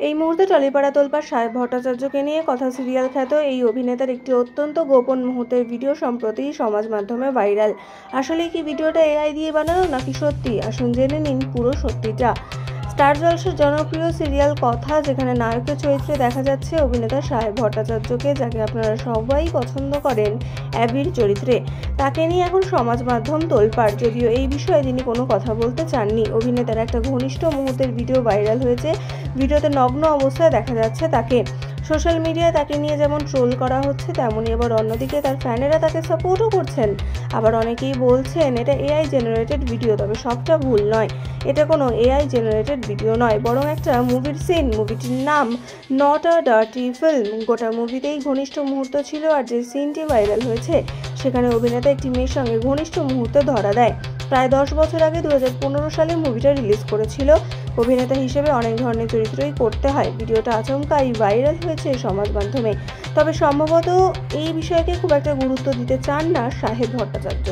এই মুহূর্তে টলিপাড়া তোলপাড় সাহেব ভট্টাচার্যকে নিয়ে কথা। সিরিয়াল খ্যাত এই অভিনেতার একটি অত্যন্ত গোপন মুহূর্তের ভিডিও সম্প্রতি সমাজ মাধ্যমে ভাইরাল। আসলে কি ভিডিওটা এআই দিয়ে বানানো নাকি সত্যি? আসুন জেনে নিন পুরো সত্যিটা। স্টার জলসার জনপ্রিয় সিরিয়াল কথা, যেখানে নায়কের চরিত্রে দেখা যাচ্ছে অভিনেতা সাহেব ভট্টাচার্যকে, যাকে আপনারা সবাই পছন্দ করেন অ্যাবির চরিত্রে। তাকে নিয়ে এখন সমাজ মাধ্যম তোলপাড়। যদিও এই বিষয়ে তিনি কোনো কথা বলতে চাননি। অভিনেতার একটা ঘনিষ্ঠ মুহূর্তের ভিডিও ভাইরাল হয়েছে। ভিডিওতে নগ্ন অবস্থায় দেখা যাচ্ছে তাকে। সোশ্যাল মিডিয়ায় তাকে নিয়ে যেমন ট্রোল করা হচ্ছে, তেমনই আবার অন্যদিকে তার ফ্যানেরা তাকে সাপোর্টও করছেন। আবার অনেকেই বলছেন এটা এআই জেনারেটেড ভিডিও। তবে সবটা ভুল নয়, এটা কোনো এআই জেনারেটেড ভিডিও নয়, বরং একটা মুভির সিন। মুভিটির নাম নট আ ডার্টি ফিল্ম। গোটা মুভিতেই ঘনিষ্ঠ মুহূর্ত ছিল, আর যে সিনটি ভাইরাল হয়েছে সেখানে অভিনেতা একটি মেয়ের সঙ্গে ঘনিষ্ঠ মুহূর্তে ধরা দেয়। প্রায় 10 বছর আগে 2015 সালে মুভিটা রিলিজ করেছিল। অভিনেতা হিসেবে অনেক ধরনের চরিত্রই করতে হয়। ভিডিওটা আচমকাই ভাইরাল হয়েছে সমাজ মাধ্যমে। তবে সম্ভবত এই বিষয়কে খুব একটা গুরুত্ব দিতে চান না সাহেব ভট্টাচার্য।